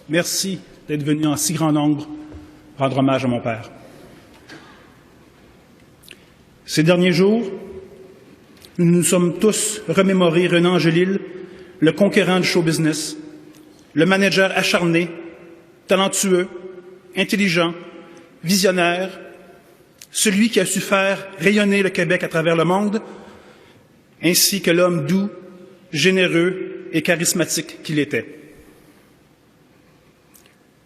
Merci d'être venu en si grand nombre rendre hommage à mon père. Ces derniers jours, nous nous sommes tous remémorés René Angélil, le conquérant du show business, le manager acharné, talentueux, intelligent, visionnaire, celui qui a su faire rayonner le Québec à travers le monde, ainsi que l'homme doux, généreux et charismatique qu'il était.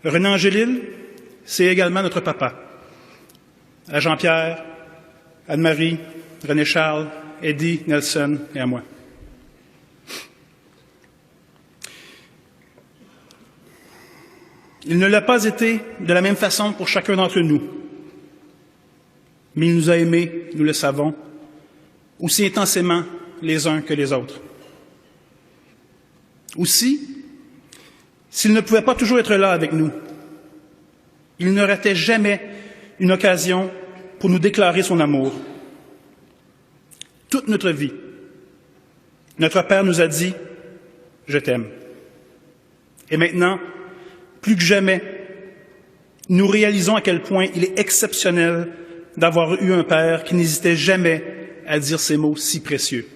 René Angélil, c'est également notre papa. À Jean-Pierre, Anne-Marie, René-Charles, Eddie, Nelson et à moi. Il ne l'a pas été de la même façon pour chacun d'entre nous. Mais il nous a aimés, nous le savons, aussi intensément les uns que les autres. Aussi, s'il ne pouvait pas toujours être là avec nous, il ne ratait jamais une occasion pour nous déclarer son amour. Toute notre vie, notre Père nous a dit « Je t'aime ». Et maintenant, plus que jamais, nous réalisons à quel point il est exceptionnel d'avoir eu un Père qui n'hésitait jamais à dire ces mots si précieux.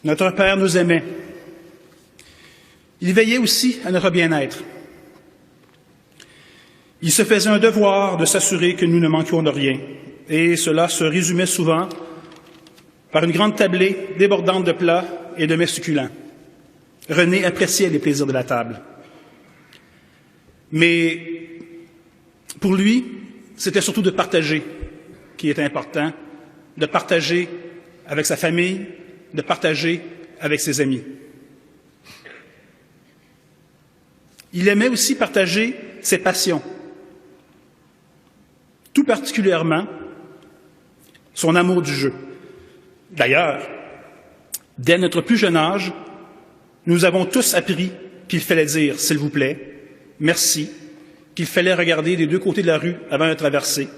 Notre Père nous aimait. Il veillait aussi à notre bien-être. Il se faisait un devoir de s'assurer que nous ne manquions de rien, et cela se résumait souvent par une grande tablée débordante de plats et de mets succulents. René appréciait les plaisirs de la table. Mais pour lui, c'était surtout de partager qui était important, de partager avec sa famille, de partager avec ses amis. Il aimait aussi partager ses passions, tout particulièrement son amour du jeu. D'ailleurs, dès notre plus jeune âge, nous avons tous appris qu'il fallait dire « s'il vous plaît »,« merci », qu'il fallait regarder des deux côtés de la rue avant de traverser,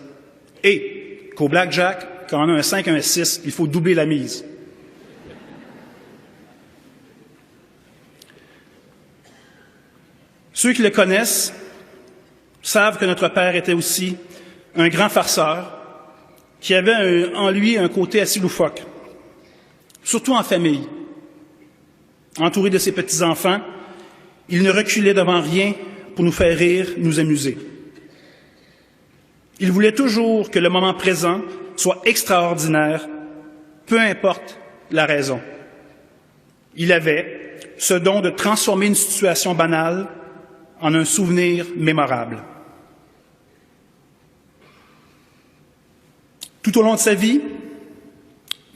et qu'au blackjack, quand on a un 5 et un 6, il faut doubler la mise. Ceux qui le connaissent savent que notre père était aussi un grand farceur qui avait en lui un côté assez loufoque, surtout en famille. Entouré de ses petits-enfants, il ne reculait devant rien pour nous faire rire, nous amuser. Il voulait toujours que le moment présent soit extraordinaire, peu importe la raison. Il avait ce don de transformer une situation banale en un souvenir mémorable. Tout au long de sa vie,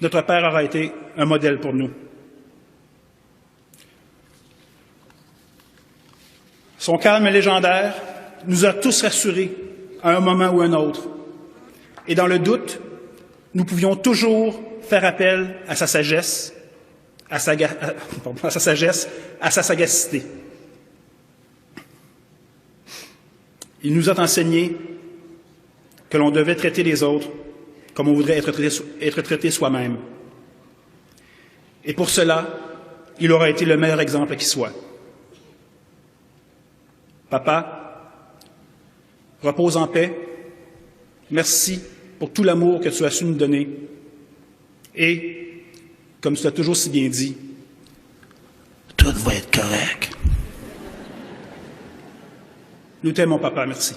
notre père aura été un modèle pour nous. Son calme légendaire nous a tous rassurés à un moment ou un autre. Et dans le doute, nous pouvions toujours faire appel à sa sagesse, à sa sagacité. Il nous a enseigné que l'on devait traiter les autres comme on voudrait être traité soi-même. Et pour cela, il aura été le meilleur exemple qui soit. Papa, repose en paix. Merci pour tout l'amour que tu as su nous donner. Et, comme tu l'as toujours si bien dit, tout va être correct. Nous t'aimons, papa. Merci.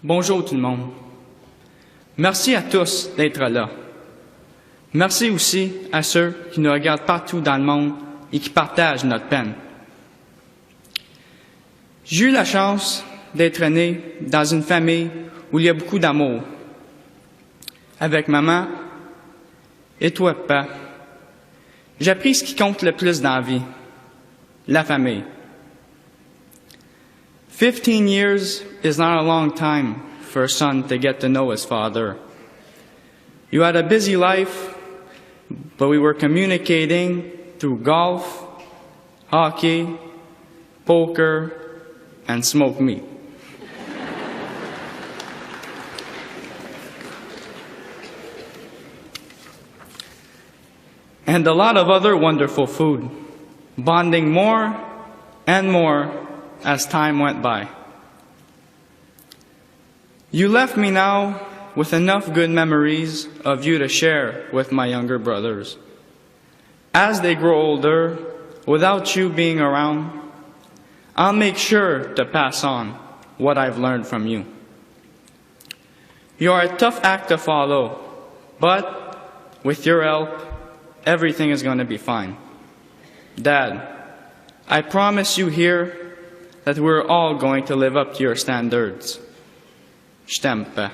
Bonjour tout le monde. Merci à tous d'être là. Merci aussi à ceux qui nous regardent partout dans le monde et qui partagent notre peine. J'ai eu la chance d'être né dans une famille où il y a beaucoup d'amour. Avec maman et toi, papa, J'ai appris ce qui compte le plus dans la vie, la famille. 15 years is not a long time for a son to get to know his father. You had a busy life, but we were communicating through golf, hockey, poker, and smoked meat. And a lot of other wonderful food, bonding more and more as time went by. You left me now with enough good memories of you to share with my younger brothers. As they grow older, without you being around, I'll make sure to pass on what I've learned from you. You are a tough act to follow, but with your help, everything is going to be fine. Dad, I promise you here that we're all going to live up to your standards. Je t'aime, Père.